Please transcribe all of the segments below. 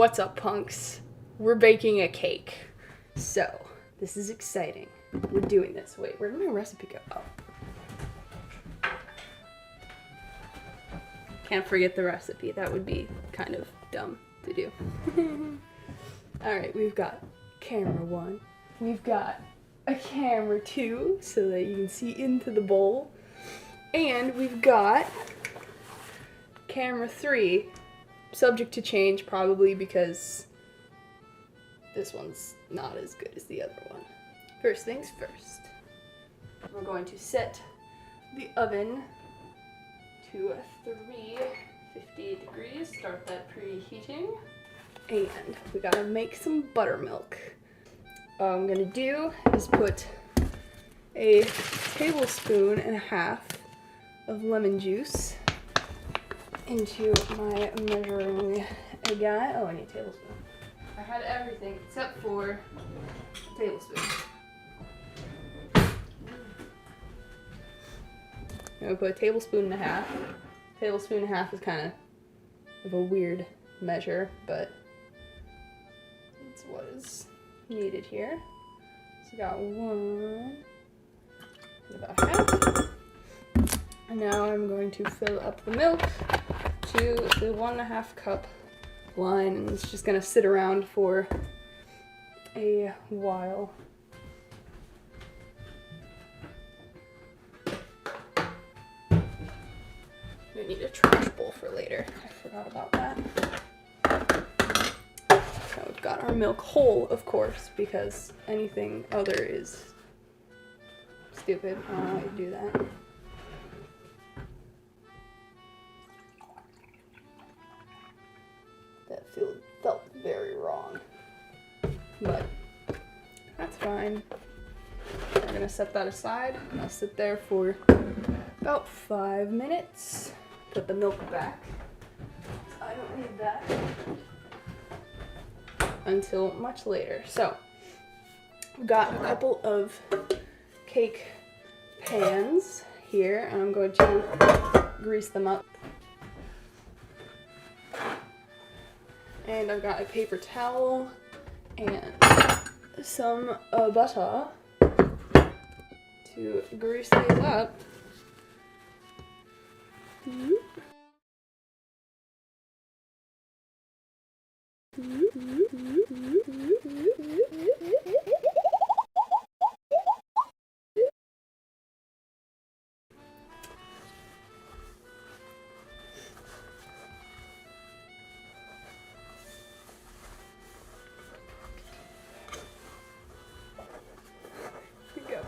What's up, punks? We're baking a cake. So, this is exciting. We're doing this. Wait, where did my recipe go? Oh. Can't forget the recipe. That would be kind of dumb to do. Alright, we've got camera 1. We've got a camera 2 so that you can see into the bowl. And we've got camera 3, subject to change probably because this one's not as good as the other one. First things first, we're going to set the oven to 350 degrees, start that preheating, and we gotta make some buttermilk. All I'm gonna do is put a 1.5 tablespoons of lemon juice into my measuring guy. Oh, I need a tablespoon. I had everything except for a tablespoon. I'm gonna put 1.5 tablespoons. 1.5 tablespoons is kind of a weird measure, but it's what is needed here. So we got one, about half. And now I'm going to fill up the milk to the 1.5 cup line, and it's just gonna sit around for a while. We need a trash bowl for later. I forgot about that. So we've got our milk whole, of course, because anything other is stupid. I don't know how you do that. That felt very wrong, but that's fine. We're gonna set that aside, and I'll sit there for about 5 minutes. Put the milk back. I don't need that until much later. So, I've got a couple of cake pans here, and I'm going to grease them up. And I've got a paper towel and some butter to grease these up.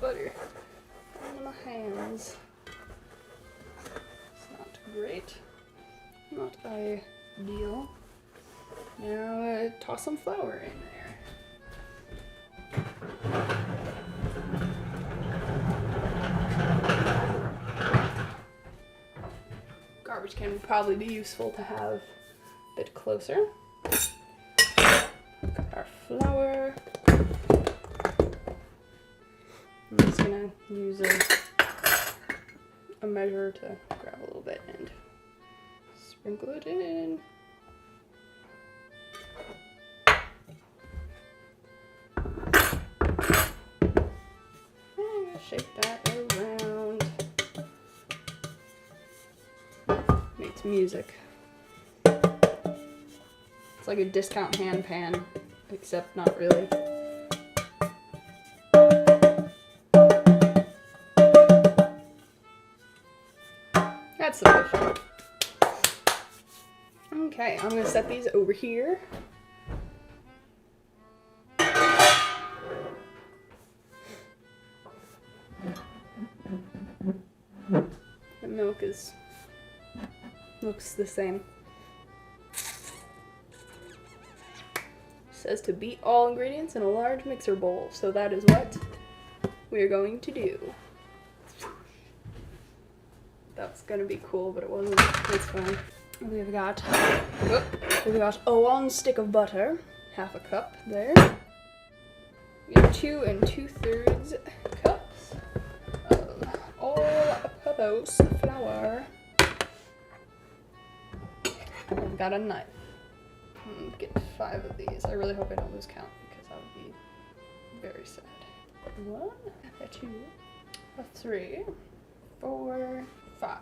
Butter on my hands. It's not great. Not ideal. Now toss some flour in there. Garbage can would probably be useful to have a bit closer. Got our flour. I'm just gonna use a measure to grab a little bit and sprinkle it in. And shake that around. Makes music. It's like a discount hand pan, except not really. That's sufficient. Okay, I'm gonna set these over here. The milk looks the same. It says to beat all ingredients in a large mixer bowl, so that is what we're going to do. That's gonna be cool, but it wasn't. It's fine. We've got 1 stick of butter, 1/2 cup there. We have 2 2/3 cups of all-purpose flour. I've got a knife. Get 5 of these. I really hope I don't lose count because that would be very sad. 1, a 2, a 3, 4, 5.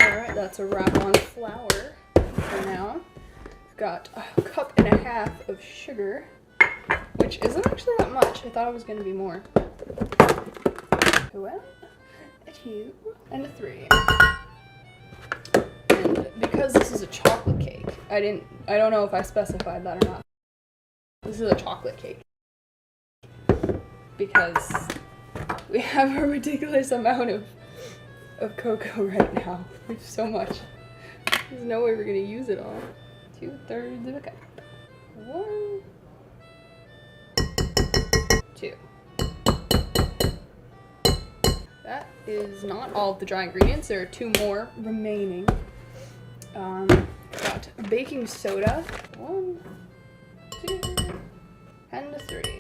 Alright, that's a wrap on flour for now. I've got a 1.5 cups of sugar, which isn't actually that much. I thought it was going to be more. 1, a 2, and a 3. And because this is a chocolate cake, I don't know if I specified that or not. This is a chocolate cake. Because we have a ridiculous amount of cocoa right now. We have so much. There's no way we're gonna use it all. 2/3 of a cup. 1, 2. That is not all of the dry ingredients. There are 2 more remaining. Got baking soda. 1, 2, and a 3.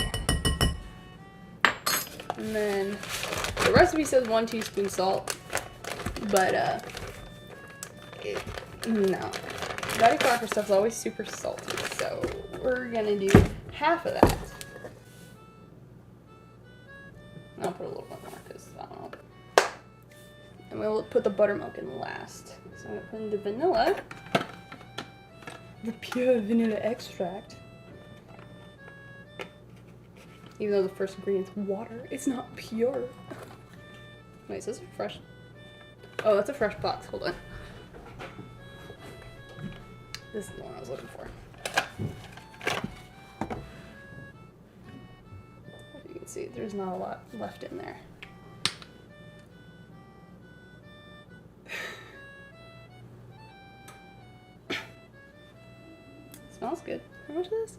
And then the recipe says 1 teaspoon salt, but no. Betty Crocker stuff's always super salty, so we're gonna do half of that. I'll put a little bit more because I don't know. And we'll put the buttermilk in last. So I'm gonna put in the vanilla, the pure vanilla extract. Even though the first ingredient's water, it's not pure. Wait, is this a fresh? Oh, that's a fresh box. Hold on. This is the one I was looking for. As you can see, there's not a lot left in there. Smells good. How much is this?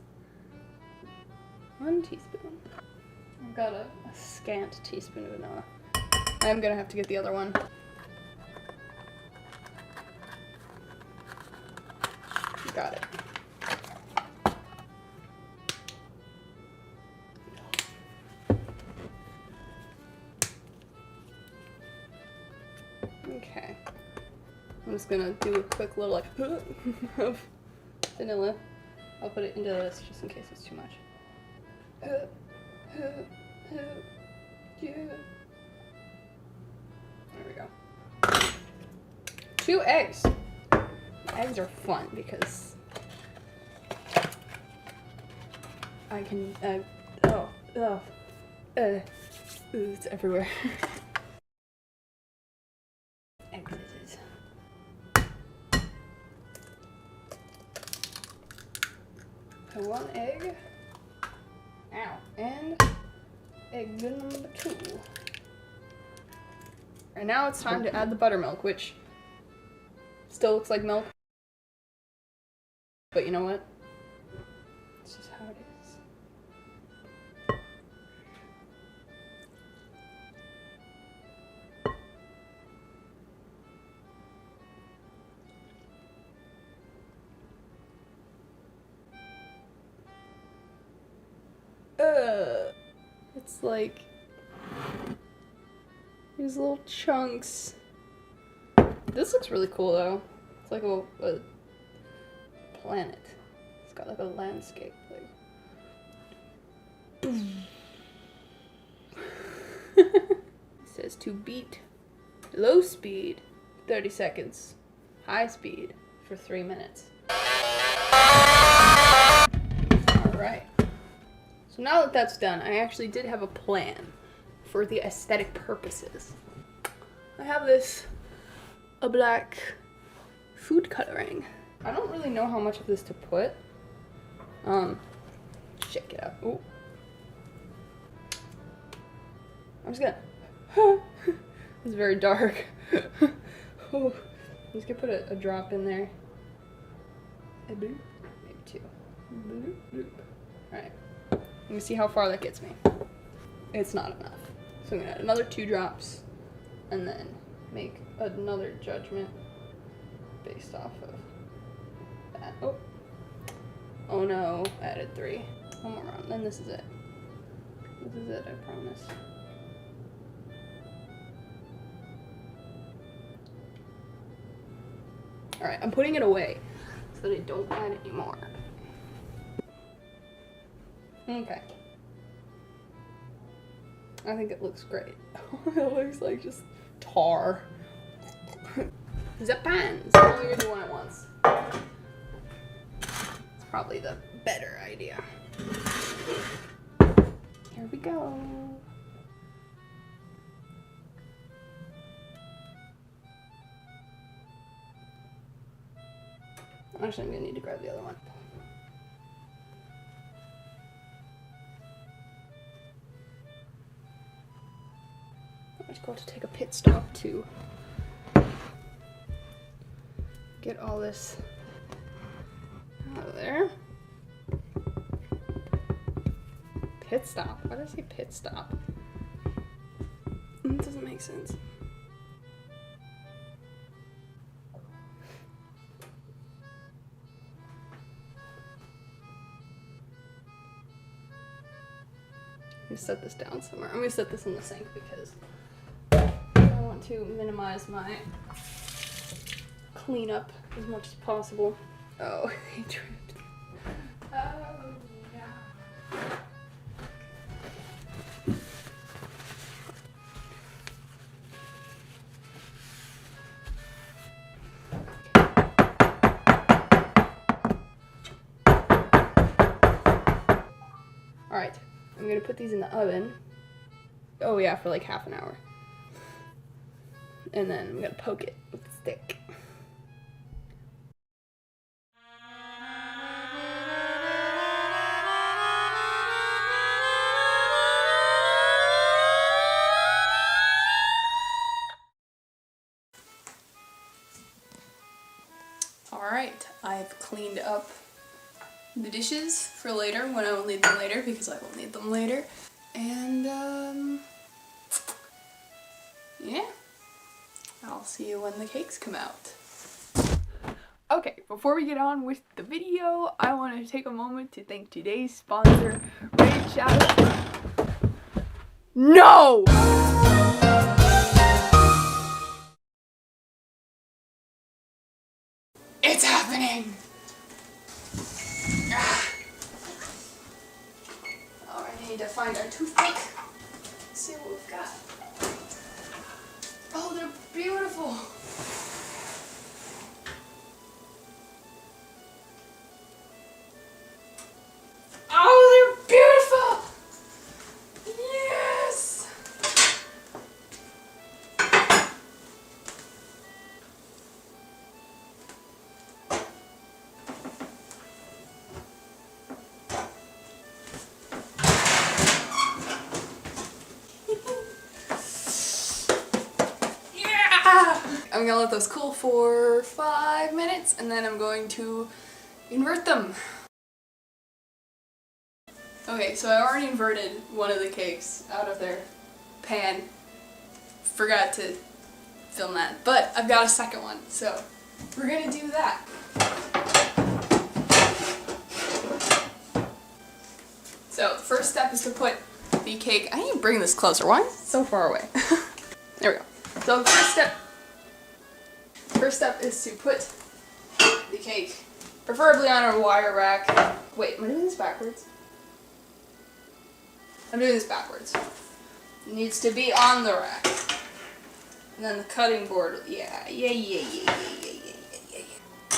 1 teaspoon. I've got a scant teaspoon of vanilla. I'm gonna have to get the other one. Got it. Okay. I'm just gonna do a quick little like of vanilla. I'll put it into this just in case it's too much. Yeah. There we go. 2 eggs. Eggs are fun because I can, it's everywhere. Eggs it is. So 1 egg. Ow. And egg number 2. And now it's time to add the buttermilk, which still looks like milk. But you know what? It's just how it is. It's like these little chunks. This looks really cool though. It's like a planet. It's got like a landscape. Like it says to beat low speed 30 seconds, high speed for 3 minutes. Alright. So now that that's done, I actually did have a plan for the aesthetic purposes. I have a black food coloring. I don't really know how much of this to put. Check it out. Ooh. I'm just gonna, it's very dark. Oh, I'm just gonna put a drop in there. A bloop, maybe 2. Bloop, bloop. Alright. Let me see how far that gets me. It's not enough. So I'm gonna add another 2 drops and then make another judgment based off of that. Oh. Oh no, added 3. One more round, then this is it. This is it, I promise. Alright, I'm putting it away so that I don't add any more. Okay. I think it looks great. It looks like just tar. Depends. I'm only gonna do one at once. It's probably the better idea. Here we go. Actually, I'm gonna need to grab the other one. I just got to take a pit stop to get all this out of there. Pit stop? Why did I say pit stop? It doesn't make sense. Let me set this down somewhere. I'm gonna set this in the sink because I want to minimize my cleanup as much as possible. Oh, he tripped. Oh, yeah. Alright, I'm gonna put these in the oven. Oh yeah, for like half an hour. And then I'm gonna poke it with a stick. Alright, I've cleaned up the dishes for later when I will need them later, because I will need them later. And yeah, I'll see you when the cakes come out. Okay, before we get on with the video, I want to take a moment to thank today's sponsor, Raid Shadow. No! It's happening! Alright, I need to find our toothpick. Let's see what we've got. Oh, they're beautiful! Oh, they're beautiful! Yes! I'm gonna let those cool for 5 minutes and then I'm going to invert them. Okay, so I already inverted one of the cakes out of their pan. Forgot to film that, but I've got a second one, so we're gonna do that. So the first step is to put the cake, I need to bring this closer, why is it so far away? There we go. So the first step is to put the cake, preferably on a wire rack. Wait, am I doing this backwards? I'm doing this backwards. It needs to be on the rack. And then the cutting board, yeah.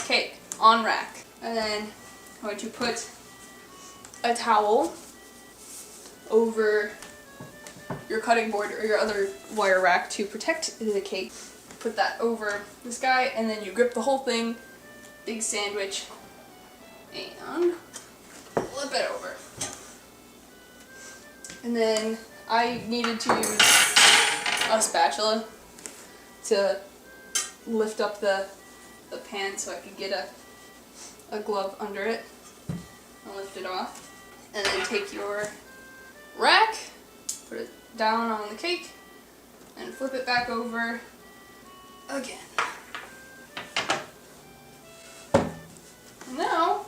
Cake, on rack. And then I'm going to put a towel over your cutting board or your other wire rack to protect the cake. Put that over this guy, and then you grip the whole thing, big sandwich, and flip it over. And then I needed to use a spatula to lift up the pan so I could get a glove under it and lift it off. And then take your rack, put it down on the cake, and flip it back over again. Now,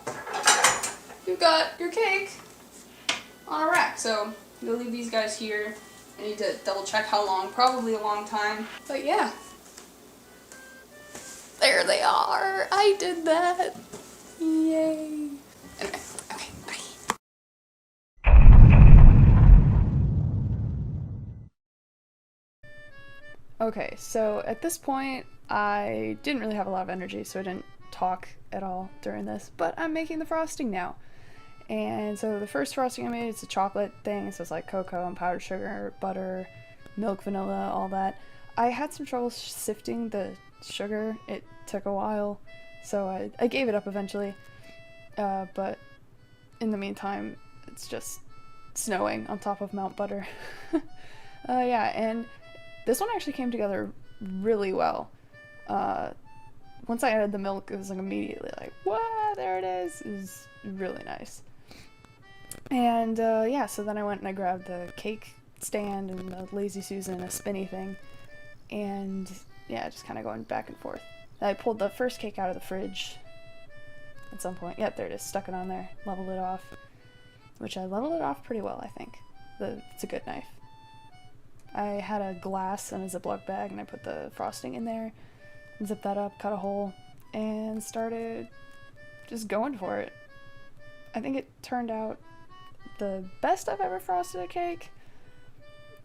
you've got your cake on a rack. So, you'll leave these guys here. I need to double check how long, probably a long time. But yeah. There they are. butter. I did that. Yay. Anyway, okay, bye. Okay, so at this point, I didn't really have a lot of energy, so I didn't talk at all during this, but I'm making the frosting now. And so the first frosting I made, it's a chocolate thing, so it's like cocoa and powdered sugar, butter, milk, vanilla, all that. I had some trouble sifting the sugar. It took a while, so I gave it up eventually. But in the meantime, it's just snowing on top of Mount Butter. Yeah, and this one actually came together really well. Once I added the milk, it was like immediately like, "What? There it is!" It was really nice. And yeah, so then I went and I grabbed the cake stand and the Lazy Susan, a spinny thing, and yeah, just kind of going back and forth. I pulled the first cake out of the fridge at some point. Yep, there it is. Stuck it on there, leveled it off, which I leveled it off pretty well, I think. It's a good knife. I had a glass and a Ziploc bag, and I put the frosting in there, zipped that up, cut a hole, and started just going for it. I think it turned out the best I've ever frosted a cake.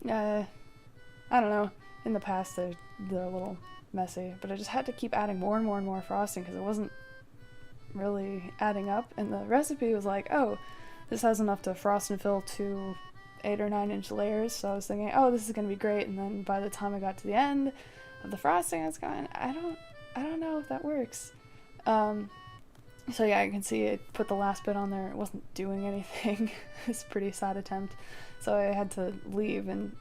I don't know. In the past, they're a little messy, but I just had to keep adding more and more and more frosting because it wasn't really adding up. And the recipe was like, oh, this has enough to frost and fill 2 8 or 9 inch layers. So I was thinking, oh, this is gonna be great. And then by the time I got to the end of the frosting, I was going, I don't know if that works. So yeah, I can see I put the last bit on there. It wasn't doing anything. It's a pretty sad attempt. So I had to leave and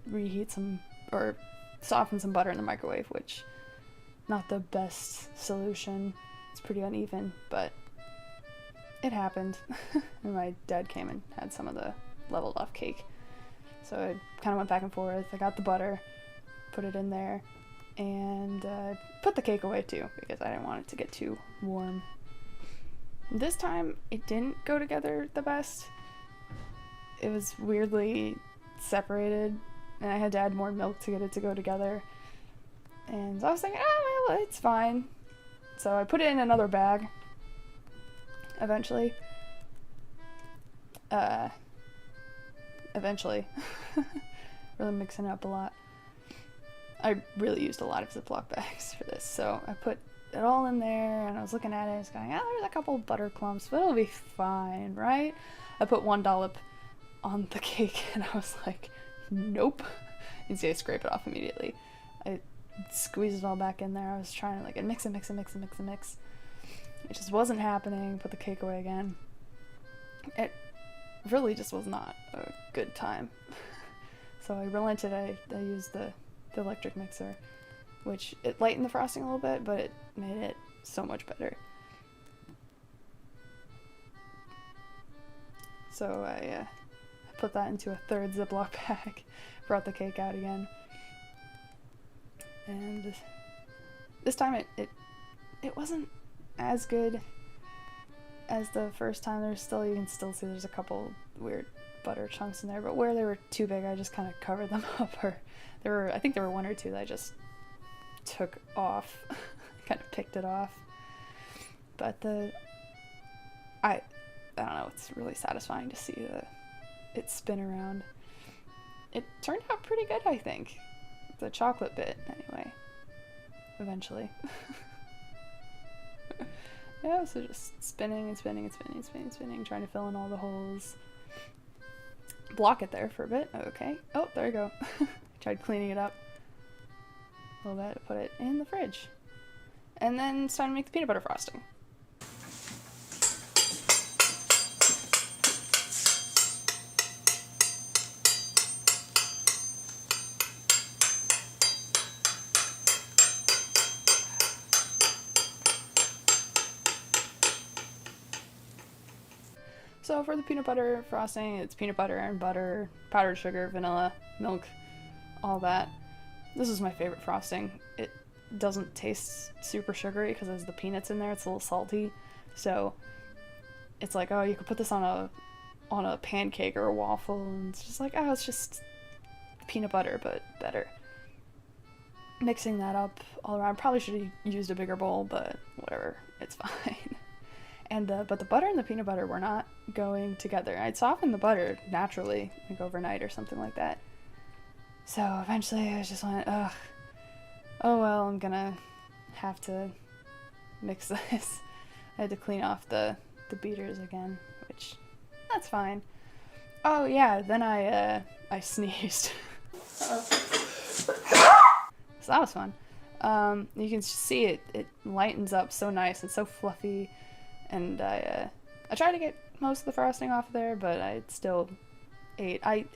reheat some, or soften some butter in the microwave, which not the best solution. It's pretty uneven, but it happened. And my dad came and had some of the leveled off cake. So I kind of went back and forth. I got the butter, put it in there, and put the cake away too, because I didn't want it to get too warm. This time, it didn't go together the best. It was weirdly separated, and I had to add more milk to get it to go together. And so I was thinking, oh, well, it's fine. So I put it in another bag, eventually. Really mixing it up a lot. I really used a lot of Ziploc bags for this, so I put it all in there, and I was looking at it, and it's going, oh, there's a couple butter clumps, but it'll be fine, right? I put 1 dollop on the cake, and I was like, nope. You see I scrape it off immediately. I squeezed it all back in there. I was trying to like mix it. It just wasn't happening. Put the cake away again. It really just was not a good time. So I relented. I used the electric mixer, which it lightened the frosting a little bit, but it made it so much better. So I put that into a 3rd Ziploc bag, brought the cake out again, and this time it wasn't as good as the first time. You can still see there's a couple weird butter chunks in there, but where they were too big, I just kind of covered them up, or I think there were 1 or 2 that I just took off, kind of picked it off. But I don't know, it's really satisfying to see it spin around. It turned out pretty good, I think. The chocolate bit, anyway. Eventually. Yeah, so just spinning, trying to fill in all the holes. Block it there for a bit. Okay. Oh, there you go. Tried cleaning it up a little bit, put it in the fridge. And then it's time to make the peanut butter frosting. So for the peanut butter frosting, it's peanut butter and butter, powdered sugar, vanilla, milk, all that. This is my favorite frosting. It doesn't taste super sugary because there's the peanuts in there. It's a little salty. So it's like, oh, you could put this on a pancake or a waffle, and it's just like, oh, it's just peanut butter, but better. mixing that up all around. Probably should have used a bigger bowl, but whatever, it's fine. And but the butter and the peanut butter were not going together. I'd softened the butter naturally, like overnight or something like that. So eventually I was just like, ugh, oh well, I'm gonna have to mix this. I had to clean off the beaters again, which, that's fine. Oh yeah, then I sneezed. So that was fun. You can see it lightens up so nice, it's so fluffy, and I tried to get most of the frosting off there, but I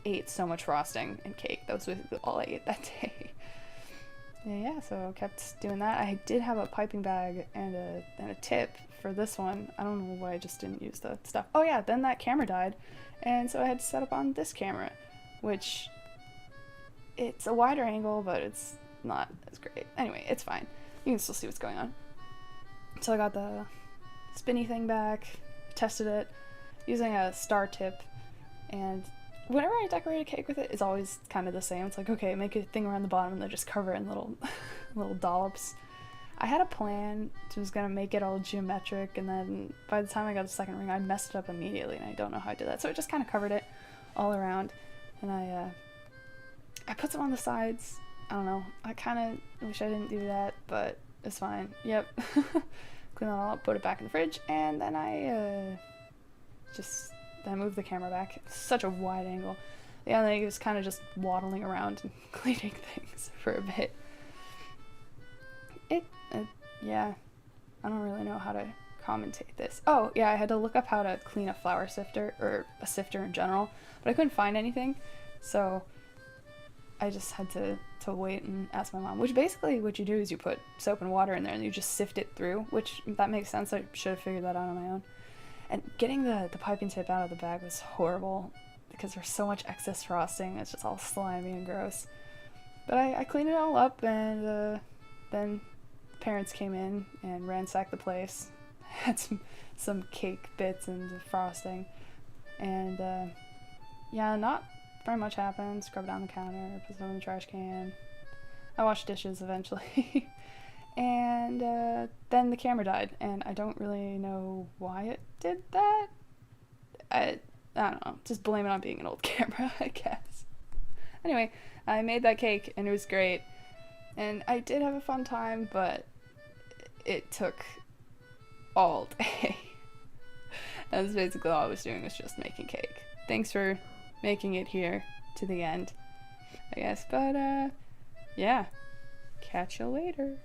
ate so much frosting and cake. That was basically all I ate that day. Yeah, so I kept doing that. I did have a piping bag and a tip for this one. I don't know why I just didn't use the stuff. Oh yeah, then that camera died, and so I had to set up on this camera, which, it's a wider angle, but it's not as great. Anyway, it's fine. You can still see what's going on. So I got the spinny thing back, tested it using a star tip, and whenever I decorate a cake with it, it's always kind of the same. It's like, okay, make a thing around the bottom and then just cover it in little little dollops. I had a plan to was gonna make it all geometric, and then by the time I got the second ring, I messed it up immediately, and I don't know how I did that. So I just kind of covered it all around, and I put some on the sides. I don't know. I kind of wish I didn't do that, but it's fine. Yep. Clean that all up, put it back in the fridge, and then I moved the camera back. It's such a wide angle. Yeah, and I was kind of just waddling around and cleaning things for a bit. Yeah, I don't really know how to commentate this. Oh, yeah, I had to look up how to clean a flour sifter, or a sifter in general, but I couldn't find anything, so I just had to wait and ask my mom, which basically what you do is you put soap and water in there and you just sift it through, which, that makes sense. I should have figured that out on my own. And getting the piping tip out of the bag was horrible because there's so much excess frosting. It's just all slimy and gross. But I cleaned it all up, and then parents came in and ransacked the place. Had some cake bits and frosting. And yeah, not very much happened. Scrubbed down the counter, put some in the trash can. I washed dishes eventually. And then the camera died, and I don't really know why it did that. I don't know, just blame it on being an old camera, I guess. Anyway, I made that cake, and it was great, and I did have a fun time, but it took all day. That's basically all I was doing, was just making cake. Thanks for making it here to the end, I guess, but yeah, catch you later.